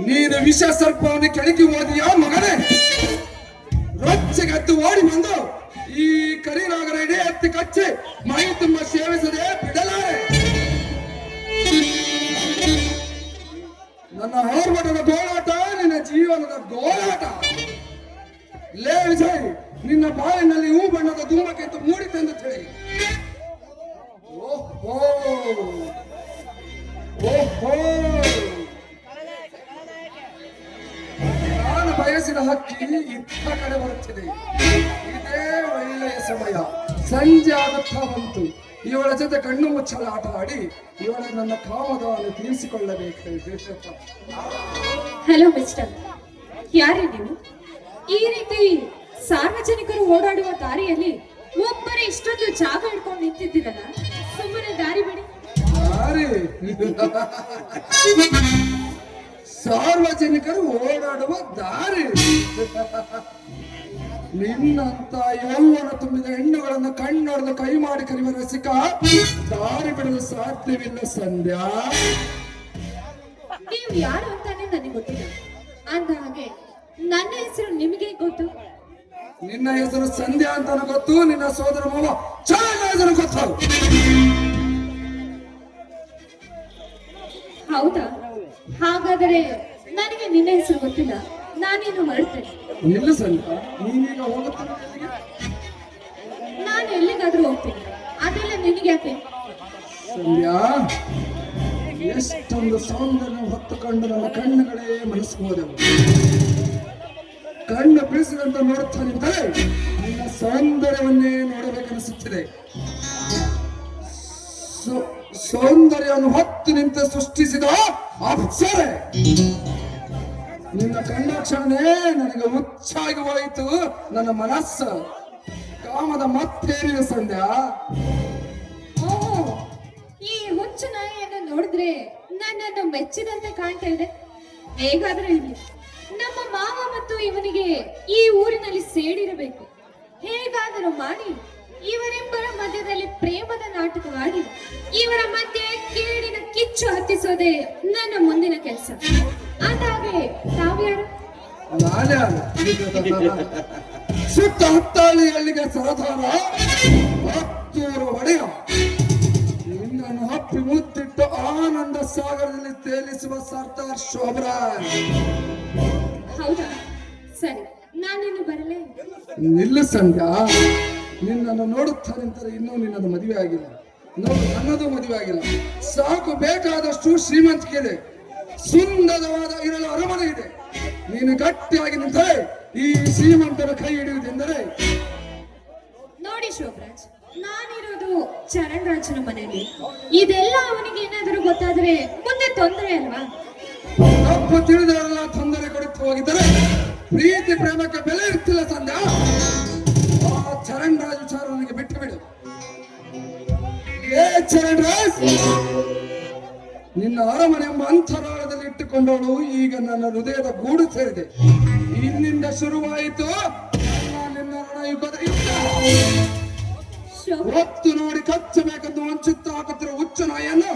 ನೀನು ವಿಷ ಸರ್ಪವನ್ನು ಕೆಳಗೆ ಓದಿಯ ಮಗನೇ. ರೊಚ್ಚೆಗೆದ್ದು ಓಡಿ ಬಂದು ಈ ಕರಿನಾಗರ ಇಡೀ ಎತ್ತಿ ಕಚ್ಚಿ ಮೈ ತುಂಬ ಸೇವಿಸದೆ ಬಿಡಲಾರೆ. ನನ್ನ ಹೋರ್ಮಠದ ಗೋಳಾಟ ನಿನ್ನ ಜೀವನದ ಗೋಳಾಟ. ಲೇ ವಿಜಯ್, ನಿನ್ನ ಬಾಳಿನಲ್ಲಿ ಹೂ ಬಣ್ಣದ ಧೂಮಕ್ಕಿಂತ ಮೂಡಿತೆಂದು ತಿಳಿ. ಓಹೋ ಓಹೋ, ನಾನು ಬಯಸಿದ ಹಕ್ಕಿ ಇತ್ತ ಕಡೆ ಬರುತ್ತಿದೆ. ಇದೇ ಒಳ್ಳೆಯ ಸಮಯ. ಸಂಜೆ ಆಗುತ್ತಾ ಬಂತು. ಇವಳ ಜೊತೆ ಕಣ್ಣು ಮುಚ್ಚಲ ಆಟ ಆಡಿ ಇವಳ ನನ್ನ ಕಾಮದವನ್ನು ತೀರಿಸಿಕೊಳ್ಳಬೇಕು. ಹಲೋ ಮಿಸ್ಟರ್, ಯಾರೇ ನೀವು? ಈ ರೀತಿ ಸಾರ್ವಜನಿಕರು ಓಡಾಡುವ ದಾರಿಯಲ್ಲಿ ಒಬ್ಬರೇ ಇಷ್ಟೊಂದು ಜಾಗ ಹಿಡ್ಕೊಂಡು ನಿಂತಿದ್ದೀರಲ್ಲ, ಸುಮ್ಮನೆ ದಾರಿ ಬಿಡಿ. ಸಾರ್ವಜನಿಕರು ಓಡಾಡುವ ದಾರಿ? ನಿನ್ನಂತ ಯೌವನ ತುಂಬಿದ ಹೆಣ್ಣುಗಳನ್ನು ಕಣ್ಣೊಡೆದು ಕೈ ಮಾಡಿ ಕರೆಯುವ ರಸಿಕ ದಾರಿ ಬಿಡಲು ಸಾಧ್ಯವಿಲ್ಲ ಸಂಧ್ಯಾ. ನೀವು ಯಾರು ಅಂತಾನೆ ನನಗೆ ಗೊತ್ತಿಲ್ಲ. ಅಂದ ಹಾಗೆ ನನ್ನ ಹೆಸರು ನಿಮಗೆ ಗೊತ್ತು? ನಿನ್ನ ಹೆಸರು ಸಂಧ್ಯಾ ಅಂತಾನು ಗೊತ್ತು, ನಿನ್ನ ಸೋದರ ಮಾವ ಚಾರಣ ಹೆಸರು ಗೊತ್ತು. ಹೌದಾ? ಹಾಗಾದರೆ ನನಗೆ ನಿನ್ನ ಹೆಸರು ಗೊತ್ತಿಲ್ಲ, ನಾನೇನು ಹೊರಡ್ತೇನೆ. ಇಲ್ಲ ಸಂಧ್ಯಾ, ನೀನೀಗ ಹೋಗುತ್ತಾನೆ. ನಾನು ಎಲ್ಲಿಗಾದ್ರೂ ಹೋಗ್ತೀನಿ, ಅದೆಲ್ಲ ನಿನಗೆ ಯಾಕೆ? ಸಂಧ್ಯಾ, ಎಷ್ಟೊಂದು ಸೌಂದರ್ಯ ಹೊತ್ತುಕೊಂಡು ನನ್ನ ಕಣ್ಣುಗಳೇ ಮನಸ್ಸೋದೆವು. ಕಣ್ಣು ಬೀಸಿದಂತ ನೋಡುತ್ತಾ ನಿಂತರೆ ನಿನ್ನ ಸೌಂದರ್ಯವನ್ನೇ ನೋಡಬೇಕನಿಸುತ್ತಿದೆ. ಸೌಂದರ್ಯವನ್ನು ಹೊತ್ತು ನಿಂತ ಸೃಷ್ಟಿಸಿದ ಅಪ್ಸರೆ ನಿನ್ನ ಕಣ್ಣಾಕ್ಷಣೆ ನನಗೆ ಹುಚ್ಚಾಗಿ ಹೋಯಿತು. ನನ್ನ ಮನಸ್ಸು ಕಾಮದ ಮತ್ತೇರಿದೆ ಸಂಧ್ಯಾ. ಓಹೋ, ಈ ಹುಚ್ಚು ನಾಯಿಯನ್ನು ನೋಡಿದ್ರೆ ನನ್ನನ್ನು ಮೆಚ್ಚಿದಂತೆ ಕಾಣ್ತಾ ಇದೆ. ಹೇಗಾದ್ರೂ ಇರಲಿ, ನಮ್ಮ ಮಾವ ಮತ್ತು ಇವನಿಗೆ ಈ ಊರಿನಲ್ಲಿ ಸೇಡಿರಬೇಕು. ಹೇಗಾದರೂ ಮಾಡಿ ಇವರಿಬ್ಬರ ಮಧ್ಯದಲ್ಲಿ ಪ್ರೇಮದ ನಾಟಕವಾಡಿ ಇವರ ಮಧ್ಯೆ ಕೇಡಿನ ಕಿಚ್ಚು ಹತ್ತಿಸೋದೇ ನನ್ನ ಮುಂದಿನ ಕೆಲಸ. ಅಂದಾಗೆ ತಾವ್ಯಾರು? ಸುತ್ತ ಹತ್ತಾಳಿಗಳಿಗೆ ಸರದಾರ, ಹತ್ತೂರು ಒಡೆಯ, ನಿನ್ನನ್ನು ಹಪ್ಪಿ ಮುತ್ತಿಟ್ಟು ಆನಂದ ಸಾಗರದಲ್ಲಿ ತೇಲಿಸುವ ಸರ್ದಾರ್ ಶೋಭರಾಜ್. ಹೌದಾ? ಸರಿ, ನಾನಿನ್ನು ಬರಲೇ? ನಿಲ್ಲು ಸಂಧ್ಯಾ, ನಿನ್ನನ್ನು ನೋಡುತ್ತಾ ನಿಂತರೆ ಇನ್ನೂ ನಿನ್ನದು ಮದುವೆ ಆಗಿಲ್ಲ. ನೋಡು, ನನ್ನದು ಮದುವೆ ಆಗಿಲ್ಲ. ಸಾಕು, ಬೇಕಾದಷ್ಟು ಶ್ರೀಮಂತಿಕೆ ಇದೆ, ಸುಂದರವಾದ ಇರಲು ಅರಮನೆ ಇದೆ. ನೀನು ಗಟ್ಟಿಯಾಗಿ ನಿಂತರೆ ಈ ಶ್ರೀಮಂತರ ಕೈ ಹಿಡಿಯುವುದೆಂದರೆ. ನೋಡಿ ಶೋಭರಾಜ್, ನಾನಿರೋದು ಚರಣ್ ರಾಜನ ಮನೆಯಲ್ಲಿ. ಇದೆಲ್ಲ ಅವನಿಗೆ ಏನಾದರೂ ಗೊತ್ತಾದ್ರೆ ಮುಂದೆ ತೊಂದರೆ ಅಲ್ವಾ? ತಪ್ಪು ತಿಳಿದವರೆಲ್ಲ ತೊಂದರೆ ಕೊಡುತ್ತಾ ಹೋಗಿದ್ದರೆ ಪ್ರೀತಿ ಪ್ರೇಮಕ್ಕೆ ಬೆಲೆ ಇರ್ತಿಲ್ಲ ಸಂಧ್ಯಾ. ಆ ಚರಣ್ ರಾಜ್ ವಿಚಾರ ನನಗೆ ಬಿಟ್ಟು ಬಿಡು. ಏ ಚರಣ್ ರಾಜ್, ನಿನ್ನ ಅರಮನೆ ಎಂಬ ಅಂತರಾಳದಲ್ಲಿ ಇಟ್ಟುಕೊಂಡವಳು ಈಗ ನನ್ನ ಹೃದಯದ ಗೂಡು ಸೇರಿದೆ. ಇನ್ನಿಂದ ಶುರುವಾಯಿತು ನಿನ್ನ ರಣಯುಗದ ಯುದ್ಧ. ಹೊತ್ತು ನೋಡಿ ಕಚ್ಚಬೇಕೆಂದು ವಂಚಿತ ಹಾಕುತ್ತಿರುವ ಹುಚ್ಚ ನಾಯಿಯನ್ನು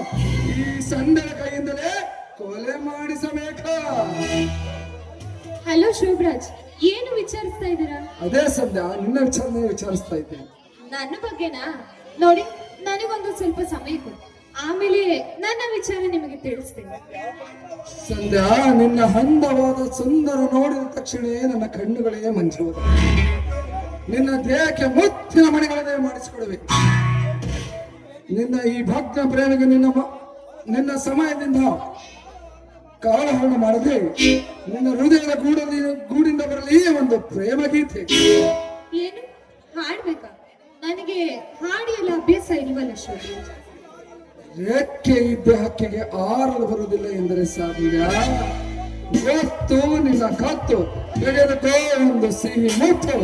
ಈ ಸಂಧ್ಯರ ಕೈಯಿಂದಲೇ ಕೊಲೆ ಮಾಡಿಸಬೇಕ. ಹಲೋ ಶೋಭರಾಜ್, ಏನು ವಿಚಾರಿಸ್ತಾ ಇದ್ದೀರಾ? ಅದೇ ಸಂಧ್ಯಾ, ನಿನ್ನ ವಿಚಾರನೆ ವಿಚಾರಿಸ್ತಾ ಇದ್ದೇನೆ. ನನ್ನ ಬಗ್ಗೆನಾ? ನೋಡಿ, ನನಗೊಂದು ಸ್ವಲ್ಪ ಸಮಯ ಕೊಡಿ, ಆಮೇಲೆ ನನ್ನ ವಿಚಾರ ನಿಮಗೆ ತಿಳಿಸ್ತೇನೆ. ಸಂಧ್ಯಾ, ನಿನ್ನ ಹಂದವಾದ ಸುಂದರ ನೋಡಿದ ತಕ್ಷಣ ನನ್ನ ಕಣ್ಣುಗಳೇ ಮಂಜುವುದು. ನಿನ್ನ ದೇಹಕ್ಕೆ ಮುತ್ತಿನ ಮಣಿಗಳನ್ನೇ ಮಾಡಿಸಿಕೊಡಬೇಕು. ನಿನ್ನ ಈ ಭಗ್ನ ಪ್ರೇಮಿಗೆ ನಿನ್ನ ಸಮಯದಿಂದ ಕಾಲಹರಣ ಮಾಡದೆ ನಿನ್ನ ಹೃದಯದ ಗೂಡಿಂದ ಬರಲಿ ಒಂದು ಪ್ರೇಮ ಗೀತೆ. ಏನು ಹಾಡ್ಬೇಕಾ? ನನಗೆ ಹಾಡಿ ಎಲ್ಲ ಅಭ್ಯಾಸ ಇಲ್ವಲ್ಲ ಶೋಭರಾಜ್. ರೆಕ್ಕೆ ಇದ್ದ ಹಕ್ಕಿಗೆ ಆರಲು ಬರುವುದಿಲ್ಲ ಎಂದರೆ ಸಾಧ್ಯ. ಗೊತ್ತು ನಿನ್ನ ಕತ್ತು, ತೆಗೆದುಕೋ ಒಂದು ಸಿಹಿ ಮುತ್ತು.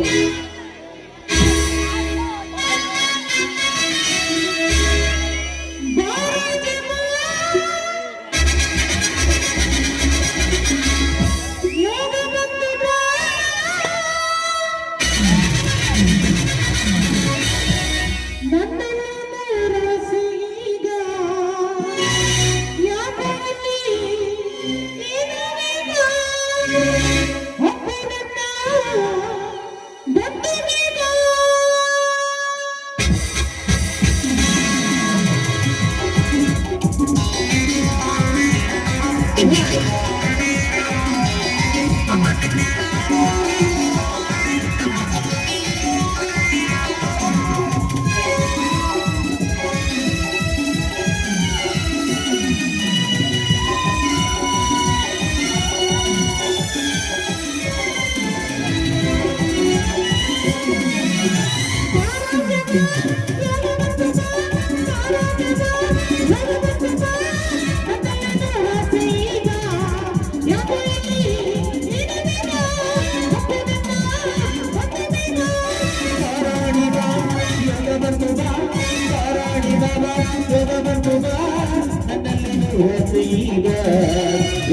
ಈಗ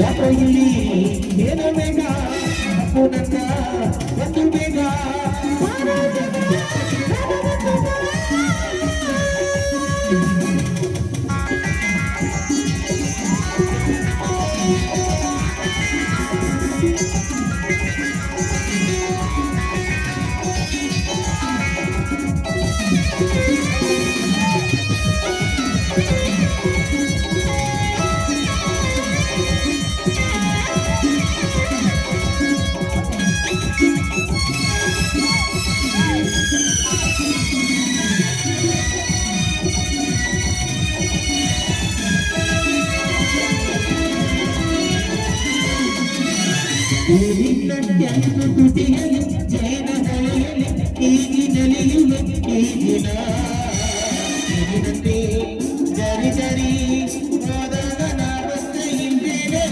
ಯಾಕೋ ಇಲ್ಲಿ ಏನೋ ಬೇಗ ಅಪ್ಪು ನನ್ನ ಒಂದು ಬೇಗ ನಿನ್ನನ್ನು ತುಟಿಯಲಿ ಜೇನ ಹೊಳೆಯಲಿ ಈಗಿನಲಿಯುವೆ ಈಗಿನ ಈಗಿನಂತೆ ಜರಿ ಜರಿ ಹೋದಾಗ ನಾವಷ್ಟೇ ಹಿಂದೇನೆ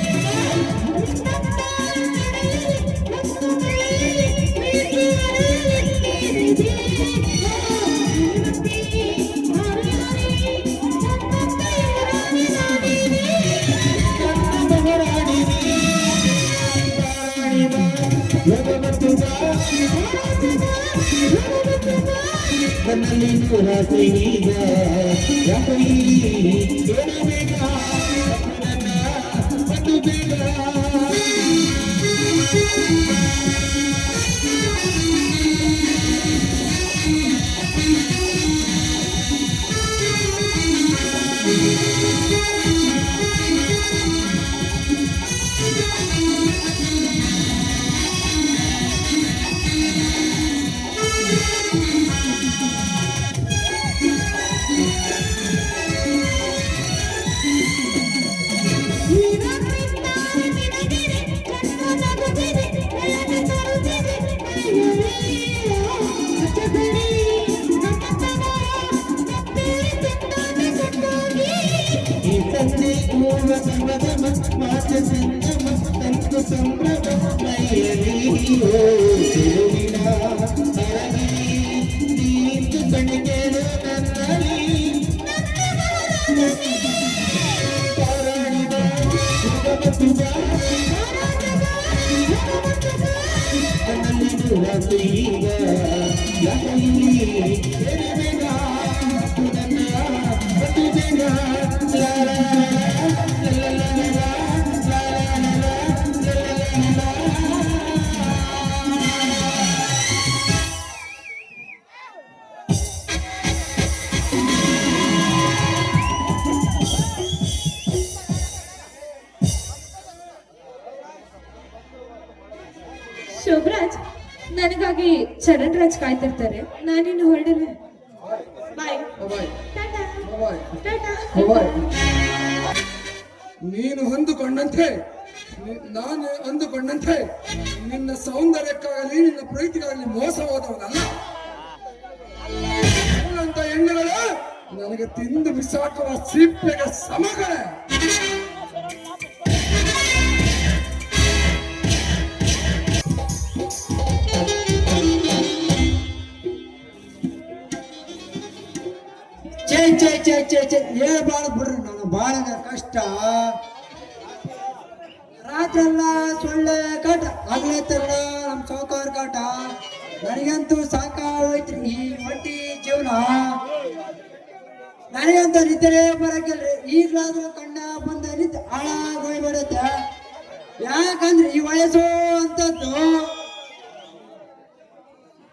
ನನ್ನಲ್ಲಿ ನೂರಾಸೆ ಈಗ ಯಾಕೋ ಏನು ಬೇಗ ನನ್ನ ಒಂದು ಬೇಗ ಮಾತ ಸಂಗಮ ತಂತು ಸಂಭ್ರಮ ಮೈಯಲಿಯೋ ಸುರುವಿನ ಹರಗಿ ನೀತು ಕಣಿಗೆಳು ನನ್ನಲ್ಲಿ ಪಾರಾಣಿದ ಸುಗಮ ಸುಗ ನನ್ನಲ್ಲಿ ನೂರಾಸೆ ಈಗ ಯಾಕೆ ಇಲ್ಲಿ ಏನು ಬೇಗ ನನ್ನ ಒಂದು ಬೇಗ ಶೋಭರಾಜ್, ನನಗಾಗಿ ಚರಣ್ ರಾಜ್ ಕಾಯ್ತಿರ್ತಾರೆ. ನಾನಿನ್ನು ಹೊರಡಲೆ. ಬಾಯ್. ಬಾಯ್ ಟಾಟಾ. ಬಾಯ್ ಟಾಟಾ. ಬಾಯ್. ನೀನು ಅಂದುಕೊಂಡಂತೆ ನಾನು ಅಂದುಕೊಂಡಂತೆ ನಿನ್ನ ಸೌಂದರ್ಯಕ್ಕಾಗಲಿ ನಿನ್ನ ಪ್ರೀತಿಗಾಗಲಿ ಮೋಸ ಹೋದವನಲ್ಲ. ಅಂತ ಹೆಣ್ಣುಗಳು ನನಗೆ ತಿಂದು ಬಿಸಾಕುವ ಸಿಪ್ಪೆಗೆ ಸಮಗಳೇ. ಹೇಳ್ಬಾರ್ದು ಬಿಡ್ರಿ, ನಾನು ಬಾಳ ಕಷ್ಟ. ರಾತ್ರೆಲ್ಲ ಸೊಳ್ಳೆ ಕಾಟ, ಆಗ್ಲೈತಲ್ಲ ನಮ್ ಸಾವುಕಾರ ಕಾಟ. ನನಗಂತೂ ಸಾಕಾಗೋಯ್ತ್ರಿ ಈ ಹೊಟ್ಟಿ ಜೀವನ. ನನಗಂತೂ ನಿದ್ರೆ ಬರಕಿಲ್ರಿ. ಈಗ್ಲಾದ್ರೂ ಕಣ್ಣ ಬಂದ ನಿಂತು ಹಾಳಾಗೋಯ್ಬಿಡತ್ತೆ. ಯಾಕಂದ್ರೆ ಈ ವಯಸ್ಸು ಅಂತದ್ದು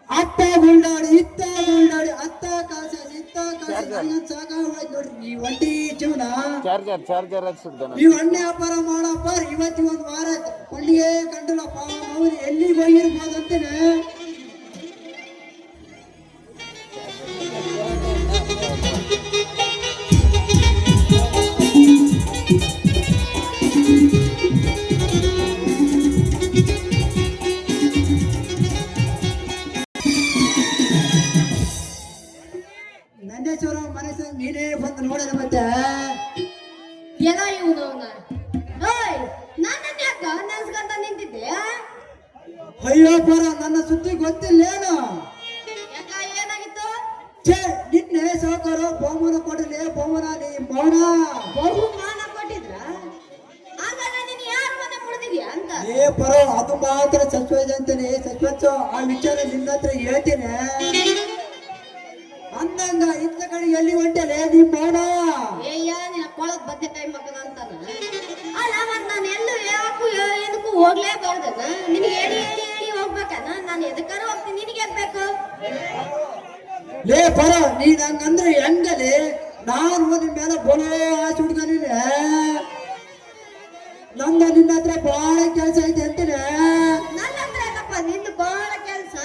ಅತ್ತ ಗುಂಡಾಡಿ ಇತ್ತ ಗುಂಡಾಡಿ ಅತ್ತ ಕಾಸ ಇತ್ತ ಸಾಕಾಗೋಯ್ತು ನೋಡ್ರಿ ಈ ಒಂಟಿ ಜೀವನ. ಚಾರ್ಜರ್ ಹಚ್ಚಿದ್ದ ಈ ಹಣ್ಣೆ ವ್ಯಾಪಾರ ಮಾಡಪ್ಪ ಇವತ್ತಿ ಒಂದ್ ವಾರ ಆಯ್ತು ಕೊಂಡಿಗೆ ಕಂಡಿಲ್ಲಪ್ಪ ಅವ್ರು ಎಲ್ಲಿಗೆ ಹೋಗಿರ್ಬೋದು ಅಂತೇನೆ. ನಂದೇಶ್ವರ ಮನಸ್ಸ ನೀನೇ ಬಂದು ನೋಡಲ್ಲ ಮತ್ತೆ ಎಲ್ಲ ಇವನು ಓಯ್ ನನ್ನನ್ನ ಯಾಕ ನೆನ್ಸ್ಕೊಂತ ನಿಂತಿದ್ದೆ ಅಯ್ಯೋ ಪರ ನನ್ನ ಸುದ್ದಿ ಗೊತ್ತಿಲ್ಲೇನು. ಯಾಕ ಏನಾಗಿತ್ತು? ಛೇ ನಿನ್ನೆ ಸಾವುಕಾರ ಬಹುಮಾನ ಕೊಡಲಿ ಬಹುಮಾನ ನೀ ಮೌನ. ಬಹುಮಾನ ಕೊಟ್ಟಿದ್ರ ಹಾಗಾದ್ರೆ ನೀನು ಯಾರ ಮನೆ ಮುಡ್ದಿದ್ಯಾ ಅಂತ? ಏ ಪರ ಅದು ಮಾತ್ರ ಸಸ್ಪೆನ್ಸ್ ಅಂತಾನೆ ಸಸ್ಪೆನ್ಸ್. ಆ ವಿಚಾರ ನಿನ್ನ ಹತ್ರ ಹೇಳ್ತೀನಿ ಅಂದಂಗ ಇತ್ತ ಕಡೆ ಎಲ್ಲಿ ಹೊಂಟಲೆ ನೀ ಮೌನ. ಏಯ್ಯ ನಿನ್ನ ಕೊಳಕ್ ಬದ್ದೆ ಟೈಮ್ ಮಕ್ಕನ ಅಂತಾನ. ಅಲ್ಲ ಮತ್ ನಾನು ಎಲ್ಲೂ ಯಾಕು ಎದಕ್ಕೂ ಹೋಗ್ಲೇಬಾರ್ದನ? ನಿನಗೆ ಹೇಳಿ ಹೇಳಿ ಹೇಳಿ ಹೋಗ್ಬೇಕನ? ನಾನು ಎದಕ್ಕಾರ ಹೋಗ್ತೀನಿ, ನಿನಗೆ ಏನ್ ಬೇಕು? ಲೇ ಪರ ನೀನ್ ಹಂಗಂದ್ರೆ ಹೆಂಗಲಿ? ನಾನು ನಿನ್ ಮೇಲೆ ಬೋಲೋ ಆಸೆ ಹುಡ್ಕೊಂಡಿನಿ. ನಂದ ನಿನ್ನ ಹತ್ರ ಬಹಳ ಕೆಲಸ ಐತೆ ಅಂತೀನಿ. ನನ್ನ ಹತ್ರ ಏನಪ್ಪ ನಿಂದು ಬಹಳ ಕೆಲ್ಸ?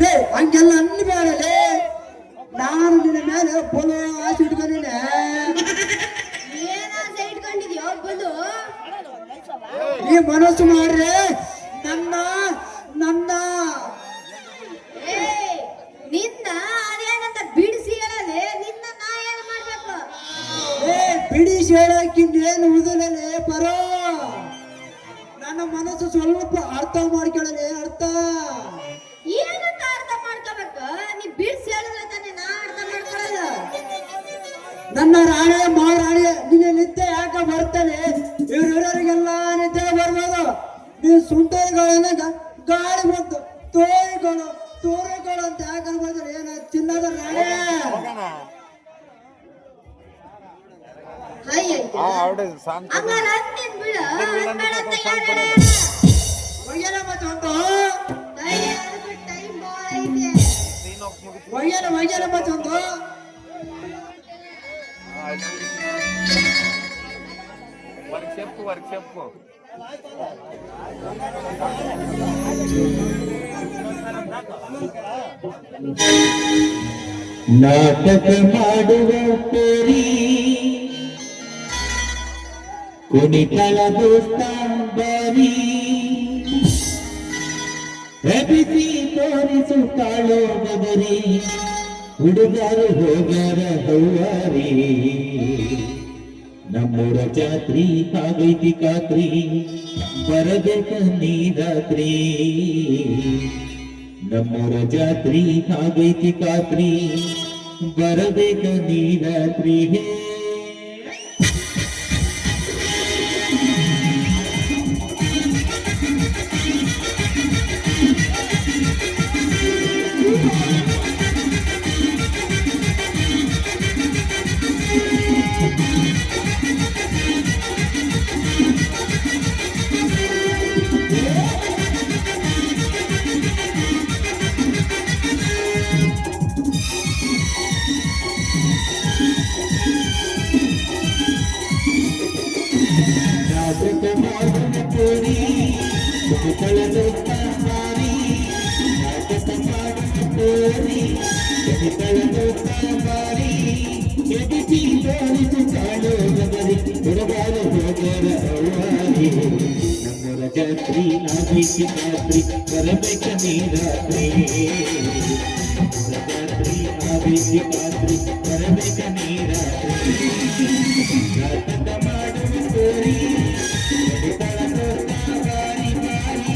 ಲೇ ಹಂಗೆಲ್ಲ ಅನ್ಬೇಡಲೇ. ನಾನು ನಿನ್ನ ಮೇಲೆ ಬೋಲೋ ಆಸೆ ಹುಡ್ಕೊಂಡಿನಿ. ಏನಾಸೆ ಇಟ್ಕೊಂಡಿದ್ಯೋ ಬಲು? ಈ ಮನಸ್ಸು ಮಾಡ್ರೆ ನನ್ನ ನನ್ನ ಏ ನಿನ್ನ ಅದೇನಂತ ಬಿಡಿಸಿ ಹೇಳಲೆ, ನಿನ್ನ ನಾ ಏನ್ ಮಾಡ್ಬೇಕು? ಏ ಬಿಡಿ ಹೇಳಕ್ಕಿನ್ನೇನು ಉದಲೇ ಬರೋ. ನನ್ನ ಮನಸ್ಸು ಸ್ವಲ್ಪ ಅರ್ಥ ಮಾಡ್ಕೊಳ್ಳಲೇ ಅರ್ಥ. ಏನಂತ ಅರ್ಥ ಮಾಡ್ಕೋಬೇಕು? ನೀ ಬಿಡಿಸಿ ಹೇಳಿದ್ರೆ ತಾನೇ ನಾ ಅರ್ಥ ಮಾಡ್ಕೊಳ್ಳೋದು. ನನ್ನ ರಾಣೆ ಮಹಾರಾಣಿ ನಿನ್ನ ನಿದ್ದೆ ಯಾಕೆ ಬರ್ತಾನೆ? ಇವ್ರಿಗೆಲ್ಲ ನಿದ್ದೆ ಬರ್ಬೋದು. ನೀವು ಸುಂಟರಿಗಳನ್ನ ಗಾಳಿ ಬಂತು ತೋರಿಗಳು ತೋರಿಗಳು ಅಂತ ಯಾಕೆ ಅನ್ಬೋದು? ಏನ ಚಿನ್ನದ ರಾಣೆ ಅಯ್ಯಯ್ಯ ಹಂಗಾರ ಅಂದಿದ್ ಬಿಡು, ಅನ್ಬೇಡ ಅಂತ ಯಾರು? ಒಯ್ಯನ ಮತ್ತೆ ಒಂದು ಟೈಮ್ ಬಾಳ ಐತೆ. ಒಯ್ಯನ ಮತ್ತೆ ಒಂದು వర్క్ చెప్పు ನಾಟಕ ಮಾಡುವ ಪೇರಿ ಕುಣಿತಳ ದೋಸ್ತಾಂಬರಿ ಎಬಿಸಿ ತೋರಿಸುತ್ತಾಳೋ ಬದರಿ ಹುಡುಗರು ಹೋಗಾರ ಹೌವಾರಿ ನಮ್ಮೂರ ಜಾತ್ರಿ ಆಗೈತಿ ಖಾತ್ರಿ ಬರಬೇಕ ನೀ ರಾತ್ರಿ ನಮ್ಮೂರ ಜಾತ್ರಿ ಆಗೈತಿ ಖಾತ್ರಿ ಬರಬೇಕ ನೀ ರಾತ್ರಿ ನಾಟಕ ಮಾಡುವ ಕೋರಿ ಕುಣಿತಳ ದೋಸ್ತಾಂಬರಿ ನಾಟಕ ಮಾಡುವ ಕೋರಿ ಕುಣಿತಳ ದೋಸ್ತಾಂಬರಿ ಎಬಿಸಿ ತೋರಿಸುತ್ತಾಳೋ ಬದರಿ ಹುಡುಗರು ಹೋಗರ ಹೌವಾರಿ ನಮ್ಮೂರ ಜಾತ್ರಿ ಆಗೈತಿ ಖಾತ್ರಿ ಬರಬೇಕ ನೀ ರಾತ್ರಿ ನಮ್ಮೂರ ಜಾತ್ರಿ ಆಗೈತಿ ಖಾತ್ರಿ ಬರಬೇಕ ನೀ ರಾತ್ರಿ ನಾಟಕ ಮಾಡುವ ಕೋರಿ ಕುಣಿತಳ ದೋಸ್ತಾಂಬರಿ ಬಾರಿ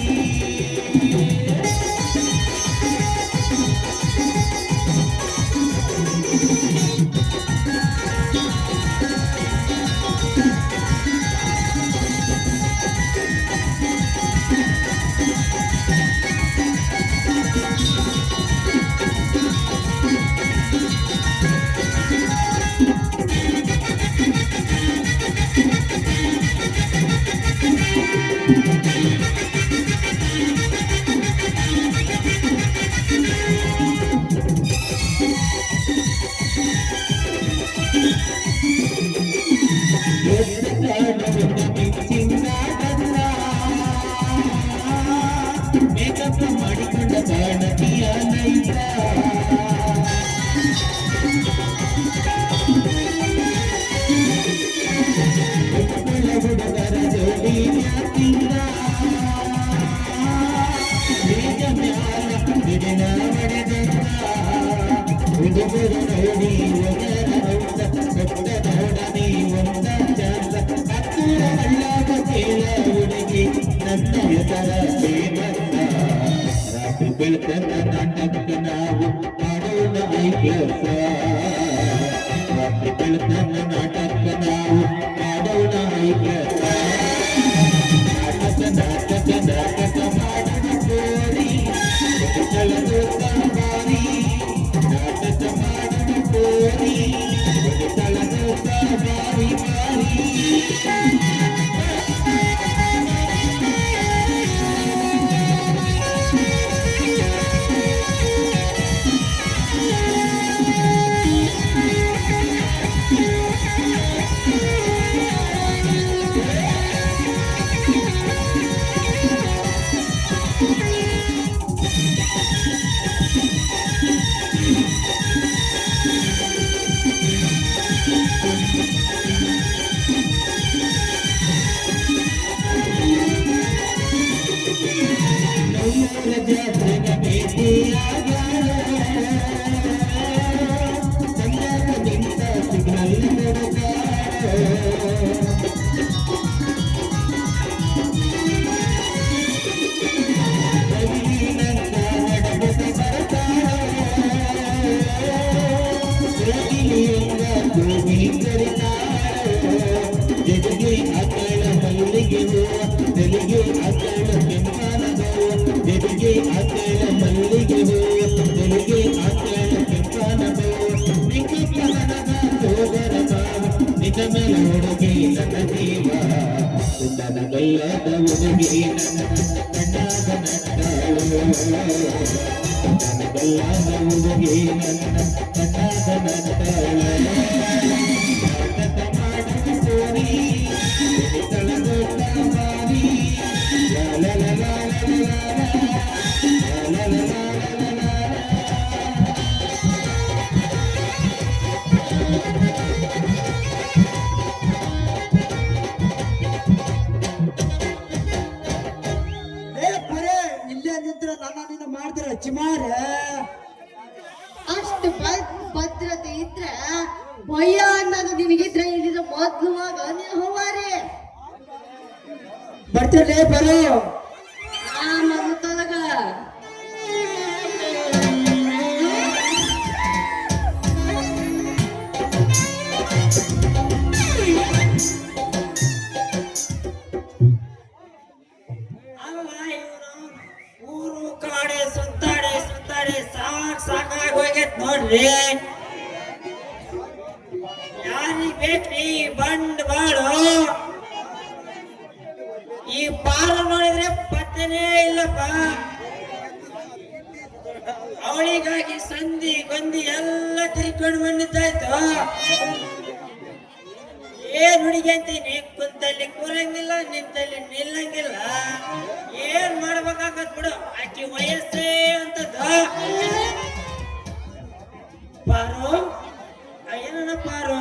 ಹುಡುಗರ ಜೋಡಿ ಮ್ಯಾತಿಂದ ಬೀಜ ಮ್ಯಾಲ ಬಿಡಿನ ಹೊಡೆದಂಗ ಹುಡುಗರು ನೋಡಿ ಒಗರ ಔತ ಕೊಟ್ಟ ನೋಡ ನೀ ಒಂದ ಚಂದ ಹತ್ತಿರ ಹಳ್ಳಾಗ ಕೇಳ ಹುಡುಗಿ ನನ್ನ ಹೆಸರ ಸೇವಂತ ರಾತ್ರಿ ಬೆಳಕನ್ನ ನಾಟಕ ನಾವು ಮಾಡೋಣ ಕೆಲಸ ರಾತ್ರಿ ಬೆಳಕನ್ನ ನಾಟಕ ನಾವು ಮಾಡೋಣ ಕೆಲಸ ನಾಟಕ ಮಾಡೋಣ ಕೋರಿ ಕಳೆದು ಬಾರಿ ನಾಟಕ ಮಾಡೋಣ ಕೋರಿ ಕಳೆದು ಬಾರಿ ಬಾರಿ ಜಾತ್ರೆಗೆ ಭೇಟಿಯಾಗ ಸಂಜಾಗದಿಂದ ಸಿಗ್ನಲ್ ಜೊತೆಗೆ ಅಕ್ಕಳ ಮಲ್ಲಿಗೆ ಹೂವ ತೆಲಿಗೆ ಅಕ್ಕಳ ಕೆಂಪನ ಹೂವ ಜೊತೆಗೆ ಅಕ್ಕಳ ಮಲ್ಲಿಗೆ ಹೂವ ತೆಲಿಗೆ ಅಕ್ಕಳ ಕೆಂಪನ ಹೂವ ನಿಕ್ಕಪ್ಪನದ ಸೋದರ ಭಾವ ನಿಜ ಮೇಲೆ ಹುಡುಗಿ ನನ್ನ ಜೀವ ನನ್ನ ಗಲ್ಲದ ಹುಡುಗಿ ನನ್ನ ಕಣ್ಣಾದ ನಟ್ಟಳು ನನ್ನ ಗಲ್ಲದ ಹುಡುಗಿ ನನ್ನ ಕಣ್ಣಾದ ನಟ್ಟಳು ಇಲ್ಲೇ ನಿಂತ್ರ ನನ್ನ ನಿನ್ನ ಮಾಡ್ತೀರ ಚಿಮಾರ ಅಷ್ಟು ಭದ್ರತೆ ಇದ್ರೆ ಭಯ ಅನ್ನೋದು ನಿನಗಿದ್ರೆ ಇಲ್ಲಿದ ಮೊದ್ಲುವಾಗ ನೀನು ಹೋವಾರಿ ಬರ್ತೀರಲೇ ಬರೋ ಮಗುತ್ತೊಳಗ ಊರು ಕಾಡೆ ಸುತ್ತಾಡಿ ಸುತ್ತಾಡಿ ಸಾಕಾಗಿ ಹೋಗೈತ್ ನೋಡ್ರಿ ಯಾರಿಗ್ ಬೇಕ್ರಿ ಬಂಡವಾಳು ಈ ಪಾಲ ನೋಡಿದ್ರೆ ಪತ್ತೆನೇ ಇಲ್ಲಪ್ಪ ಅವಳಿಗಾಗಿ ಸಂಧಿ ಗೊಂದಿ ಎಲ್ಲ ತಿರ್ಕೊಂಡು ಬಂದಿದ್ದಾಯ್ತು ಏನ್ ಹುಡುಗಿ ಅಂತೀನಿ ಕುಂತಲ್ಲಿ ಕೂರಂಗಿಲ್ಲ ನಿಂತಲ್ಲಿ ನಿಲ್ಲಂಗಿಲ್ಲ ಏನ್ ಮಾಡ್ಬೇಕಾಗತ್ ಬಿಡು ಆಕಿ ವಯಸ್ಸೇ ಅಂತದ್ದು ಪಾರು ಏನನ ಪಾರು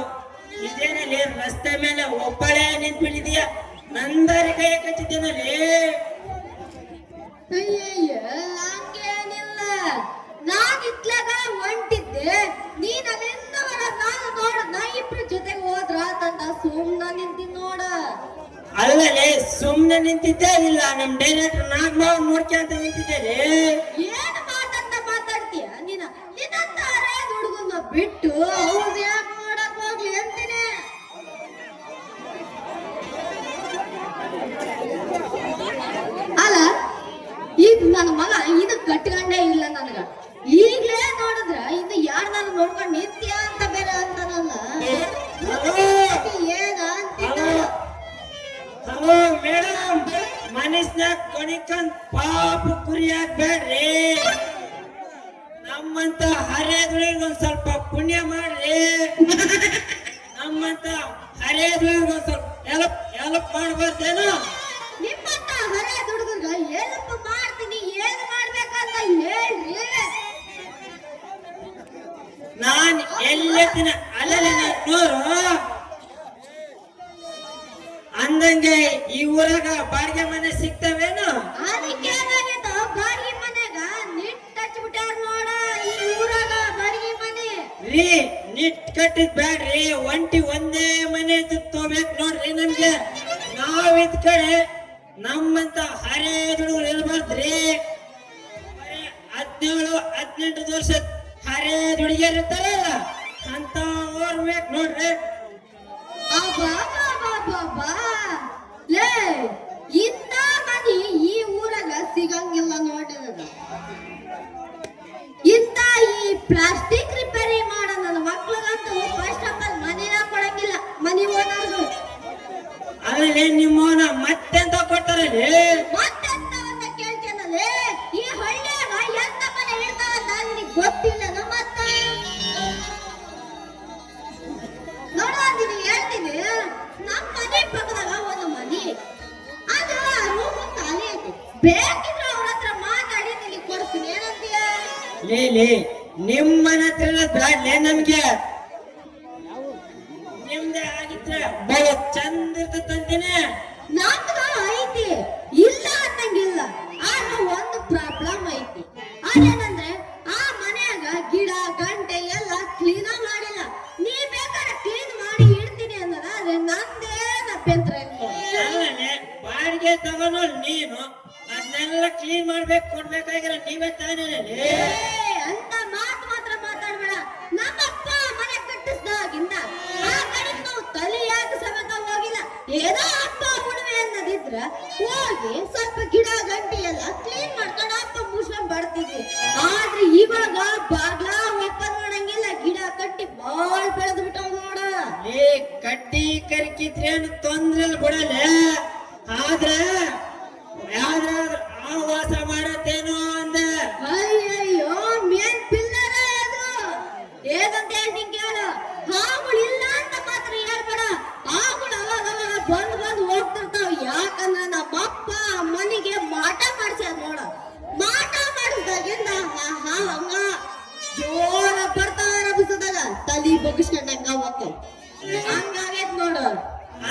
ಇದೇನಲ್ಲಿ ರಸ್ತೆ ಮೇಲೆ ಒಬ್ಬಳೇ ನಿಂತ್ಬಿಟ್ಟಿದೀಯ ನಂದಾರಿ ಕೈ ಕಚ್ಚಿದ್ದೇನಲ್ಲಿ ಅಯ್ಯಯ್ಯ ಹಂಗೇನಿಲ್ಲ ನಾನ್ ಇತ್ಲಾಗ ಹೊಂಟಿದ್ದೆ ನೀನ್ ಅಲ್ಲಿಂದ ನಾನು ನೋಡ ನಾ ಇಬ್ರು ಜೊತೆಗೆ ಹೋದ್ರ ತಂದ ಸುಮ್ನ ನಿಂತೀನಿ ನೋಡ ಅಲ್ಲಲ್ಲಿ ಸುಮ್ನೆ ನಿಂತಿದ್ದೇ ಇಲ್ಲ ನಮ್ ಡೈರೆಕ್ಟರ್ ನಾಗಮಾವ್ ನೋಡ್ಕೊಂತ ನಿಂತಿದ್ದೇನೆ ಏನ್ ಮಾತಾಡ್ತೀಯ ನಿನ್ನಂತ ಅರೇದ್ ಹುಡುಗನ್ನ ಬಿಟ್ಟು ಅವ್ರನ್ನ ಯಾಕೆ ನೋಡಕ್ ಹೋಗ್ಲಿ ಅಂತೀನಿ ಅಲ್ಲ ಈಗ ನನ್ನ ಮಗ ಇದಕ್ ಕಟ್ಕೊಂಡೇ ಇಲ್ಲ ನನಗ ಈಗ್ಲೇ ನೋಡಿದ್ರ ಇನ್ನು ಯಾರು ನಾನು ನೋಡ್ಕೊಂಡ್ ನಿತ್ಯ ಅಂತ ಬೇರೆ ಅಂತಾನಲ್ಲ ಏನ ಅಂತಿದ್ದ ಹಲೋ ಮೇಡಮ್ ಮನಸ್ನಾಗ ಕೊಣಿಕಂದ್ ಪಾಪ ಕುರಿಯಾಕ್ ಬೇಡ್ರಿ ನಮ್ಮಂತ ಹರಿಯದ್ರಿಗೆ ಒಂದ್ ಸ್ವಲ್ಪ ಪುಣ್ಯ ಮಾಡ್ರಿ ನಮ್ಮಂತ ಹರಿಯದ್ರಿಗೆ ಒಂದ್ ಸ್ವಲ್ಪ ಹೆಲ್ಪ್ ಮಾಡ್ಬಾರ್ದೇನೋ ನಿಮ್ಮಂತ ಹರೇ ಹುಡುಗರ್ಗ ಏನಪ್ಪ ಮಾಡ್ತೀನಿ ಏನ್ ಮಾಡ್ಬೇಕಂತ ಹೇಳ್ರಿ ನಾನ್ ಎಲ್ಲೆತ್ತಿನ ಅಲ್ಲಲ್ಲಿ ನೋರು ಅಂದಂಗೆ ಈ ಊರಾಗ ಬಾಡಿಗೆ ಮನೆ ಸಿಗ್ತವೇನು? ಅದಕ್ಕೆ ಏನಾಗೈತ ಬಾಡಿಗೆ ಮನ್ಯಾಗ ನಿಟ್ ಹಚ್ಬಿಟ್ಟಾರ ನೋಡ ಈ ಊರಾಗ ಬಾಡಿಗೆ ಮನೆ. ರೀ ನಿಟ್ ಕಟ್ಟಿದ್ ಬ್ಯಾಡ್ರಿ, ಒಂದೇ ಮನೆ ತಗೋಬೇಕು ನೋಡ್ರಿ. ನಮ್ಗೆ ನಾವ್ ಇದ್ ಕಡೆ ನಮ್ಮಂತ ಹರೇದ್ರು ಇರ್ಬಾರ್ದ್ರಿ. 17-18 ವರ್ಷದ ಹರೇ ಹುಡುಗಿಯರ್ ಇರ್ತಾರಲ್ಲ ಅಂತ ಓರ್ಬೇಕು ನೋಡ್ರಿ. ಅಬ್ಬಾ ಲೇ ಇಂಥ ಮನಿ ಈ ಊರಾಗ ಸಿಗಂಗಿಲ್ಲ ನೋಡ್ರಿ. ಇಂಥ ಈ ಪ್ಲಾಸ್ಟಿಕ್ ರಿಪೇರಿ ಮಾಡೋ ನನ್ನ ಮಕ್ಳಿಗಂತೂ ಫಸ್ಟ್ ಆಫ್ ಆಲ್ ಮನಿನ ಕೊಡಂಗಿಲ್ಲ ಮನಿ ಓನರ್ಗಳು. ಅಲ್ಲಿ ನಿಮ್ಮವನ ಮತ್ತೆಂತ ಕೊಡ್ತಾರಲ್ಲಿ? ಮತ್ತೆಂತ ಅಂತ ಕೇಳ್ತೇನಲ್ಲೇ, ಈ ಹಳ್ಳಿಯಾಗ ಎಂತ ಮನೆ ಇರ್ತಾವಂತ ನಿನಗೆ ಗೊತ್ತಿಲ್ಲ ಮತ್ತ ನೋಡ. ನಿನಗೆ ಹೇಳ್ತೀನಿ, ನಮ್ಮ ಮನೆ ಪಕ್ಕದಾಗ ಒಂದು ಮನಿ ಅದು ರೂಮ್ ಖಾಲಿ ಐತಿ. ಬೇಕಿದ್ರೆ ಅವ್ರ ಹತ್ರ ಮಾತಾಡಿ ನಿನಗೆ ಕೊಡ್ತೀನಿ. ಏನಂತೀಯ? ಲೇ ನಿಮ್ಮನ ಹತ್ರ ಬ್ಯಾಡ್ಲೆ, ನಮ್ಗೆ ನಿಮ್ದೆ ಆಗಿದ್ರೆ ಬಹಳ ಚಂದ ಇರ್ತಂತೀನಿ. ನಮ್ದು ಐತಿ, ಇಲ್ಲ ಅನ್ನಂಗಿಲ್ಲ. ಆದ್ರೆ ಒಂದು ಪ್ರಾಬ್ಲಮ್ ಐತಿ. ಅದೇನಂದ್ರೆ ಆ ಮನ್ಯಾಗ ಗಿಡ ಗಂಟೆ ಎಲ್ಲ ಕ್ಲೀನ್ ಮಾಡಿಲ್ಲ. ನೀ ಬೇಕಾದ್ರೆ ಕ್ಲೀನ್ ಮಾಡಿ ಇಡ್ತೀನಿ ಅನ್ನೋದ, ಆದ್ರೆ ನಂದೇನ ಅಭ್ಯಂತರ ಇಲ್ಲ. ಅಲ್ಲೇ ಬಾಡಿಗೆ ತಗೊಂಡು ನೀನು ಅದನ್ನೆಲ್ಲ ಕ್ಲೀನ್ ಮಾಡ್ಬೇಕು ಕೊಡ್ಬೇಕಾಗಿರ ನೀವೇ ತಾನೇ. ಅಂತ ಮಾತು ಮಾತ್ರ ಮಾತಾಡ್ಬೇಡ. ನಮ್ಮಪ್ಪ ಮನೆ ಕಟ್ಟಿಸ್ದಾಗಿಂದ ಆ ಕಡೆ ನಾವು ತಲೆ ಯಾಕೆ ಸಮೇತ ಹೋಗಿಲ್ಲ. ಏನೋ ಅಪ್ಪ ಉಣ್ಮೆ ಅನ್ನೋದಿದ್ರ ಹೋಗಿ ಸ್ವಲ್ಪ ಗಿಡ ಗಂಟಿ ಎಲ್ಲ ಕ್ಲೀನ್ ಮಾಡ್ಕೊಂಡು ಅಪ್ಪ ಮುಸ್ಕೊಂಡ್ ಬರ್ತಿದ್ವಿ. ಆದ್ರೆ ಇವಾಗ ಬಾಗ್ಲ ಓಪನ್ ಮಾಡಂಗಿಲ್ಲ, ಗಿಡ ಕಟ್ಟಿ ಬಾಳ್ ಬೆಳೆದು ಬಿಟ್ಟವ್ ನೋಡ. ಕಟ್ಟಿ ಕರಿಕಿದ್ರೇನು ತೊಂದ್ರೆ ಬಿಡಲ್ಲ, ಆದ್ರೆ ಯಾವ್ದಾದ್ರು ಆವಾಸ ಮಾಡತ್ತೇನೋ ಅಂದ. ಅಯ್ಯಯ್ಯೋ ಮೇನ್ ಪಿಲ್ಲರ ಅದು. ಏನಂತ ಹೇಳ್ತೀನಿ ಕೇಳು, ಹಾವುಗಳು ಇಲ್ಲ ಅಂತ ಮಾತ್ರ ಹೇಳ್ಬೇಡ. ಹಾವುಗಳು ಅವಾಗ ಬಂದು ಹೋಗ್ತಿರ್ತಾವ. ಯಾಕಂದ್ರ ನಮ್ಮಪ್ಪ ಮನೆಗೆ ಮಾಟ ಮಾಡ್ಸ್ಯಾರ ನೋಡ. ಮಾಟ ಮಾಡಿಸ್ದಾಗಿಂದ ಹಂಗ ಜೋರ ಬರ್ತಾವ ರಭಿಸದಾಗ ತಲಿ ಬಗ್ಗಿಸ್ಕೊಂಡಂಗ ಹೋಗ್ತಾವ. ಹಂಗಾಗೈತ್ ನೋಡು.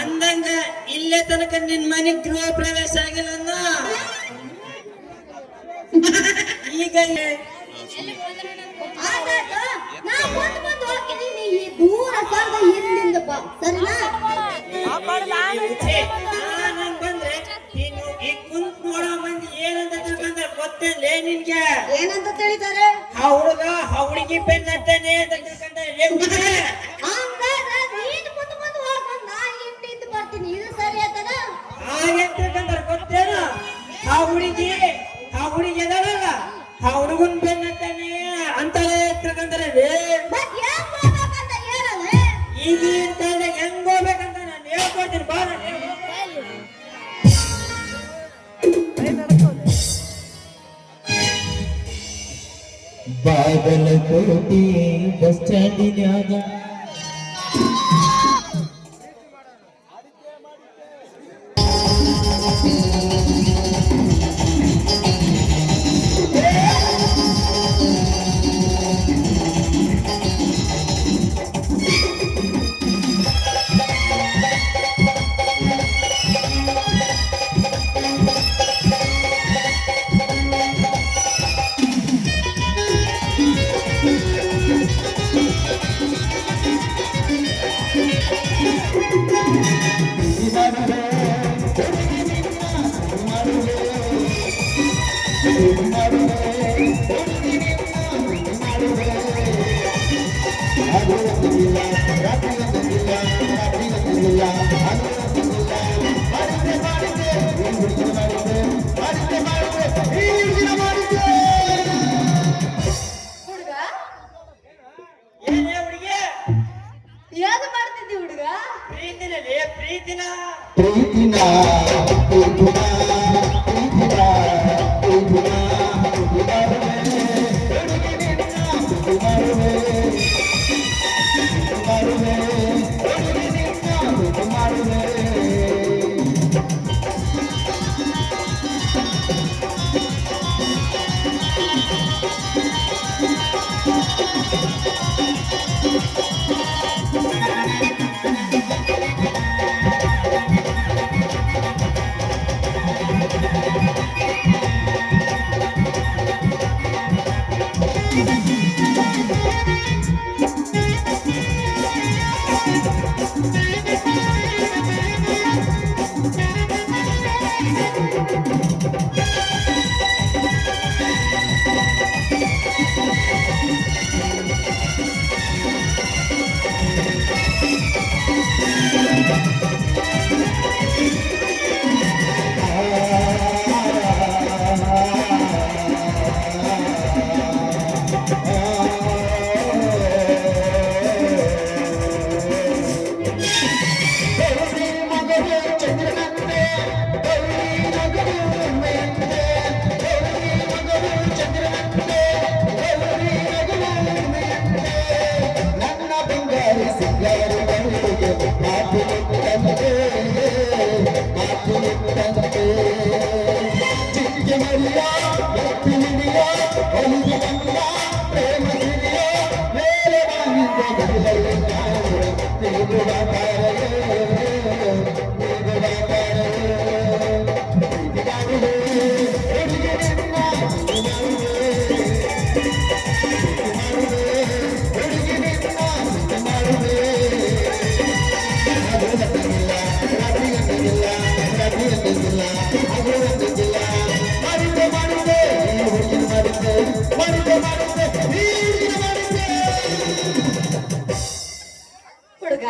ಅಂದಂಗ ಇಲ್ಲೇ ತನಕ ನಿನ್ ಮನೆ ಗೃಹ ಪ್ರವೇಶ ಆಗಿಲ್ಲ ಅನ್ನ. ಈಗ ಆಗಾಯ್ತು, ನಾ ಮುಂದ್ ಹೋಗ್ತೀನಿ. ನೀ ಈ ದೂರ ಸರ್ದ ಹಿಂದಿಂದ ಬಾ, ಸರಿನಾ? ನಂಗ್ ಬಂದ್ರೆ ನೀನು ಈ ಕುಂತ್ ನೋಡೋ ಮಂದಿ ಏನಂತ ತಿಳ್ಕೊಂಡ್ರೆ ಗೊತ್ತೇನ್ಲೇ ನಿನ್ಗೆ? ಏನಂತ ತಿಳಿತಾರೆ? ಆ ಹುಡುಗ ಆ ಹುಡುಗಿ ಬೆನ್ನತ್ತಾನೆ ಅಂತ ತಿಳ್ಕೊಂಡ್ರೆ ಹಂಗಾದ್ರೆ ನೀನು ಮುಂದ್ ಹೋಗ್ಕೊಂಡು ನಾ ಹಿಂದಿಂದ ಬರ್ತೀನಿ. ಇದು ಸರಿ ಆತನ? ಹಾಗೆ ತಿಳ್ಕೊಂಡ್ರೆ ಗೊತ್ತೇನು? ಆ ಹುಡುಗಿ ಎದಳಲ್ಲ ಆ ಹುಡುಗನ್ ಬೆನ್ನತ್ತಾನೆ ಅಂತಾನೆ ತಿಳ್ಕೊಂಡ್ರೆ ಮತ್ ಯಾಕ್ ಹೋಗ್ಬೇಕಂತ ಹೇಳಲ್ಲ? ಈಗಿನ ಕಾಲದಾಗ ಹೆಂಗ್ ಹೋಗ್ಬೇಕಂತ ನಾನು ಹೇಳ್ಕೊಡ್ತೀನಿ ಬಾರ. ಬಾಗಲಕೋಟೆ ಬಸ್ ಸ್ಟ್ಯಾಂಡಿನ್ಯಾಗ ಹುಡುಗ ಏನೇ ಹುಡುಗಿ ಯಾವ್ದು ಮಾಡ್ತಿದ್ದಿ ಹುಡುಗ? ಪ್ರೀತಿನಲ್ಲಿ ಪ್ರೀತಿನ ಪ್ರೀತಿನ ಪ್ರೀತಿನ ಪ್ರೀತಿನ ಪ್ರೀತಿನ ಮಗವೇ ಚಂದ್ರನಂತೆ ಗೌರಿ ಮಗವು ಉಮೆಯಂತೆ ಗೌರಿ ಮಗವು ಚಂದ್ರನಂತೆ ಗೌರಿ ಮಗವು ಉಮೆಯಂತೆ ನನ್ನ ಬಂಗಾರಿ ಸಿಂಗಾರಿ ಮಗುವಿಗೆ ಮಾತು ಮುಟ್ಟಂತೆ ಚಿಕ್ಕೆ ಮರಿಯ ಎತ್ತಿ ಹಿಡಿಯ ಒಲಿದು ಬಂದ ಪ್ರೇಮ ಸಿರಿಯ ಮೇಲೆ ಬಾಗಿದ ಗಡಿಲಲ್ಲಿ ತಿರುಗುವ ಹುಡುಗ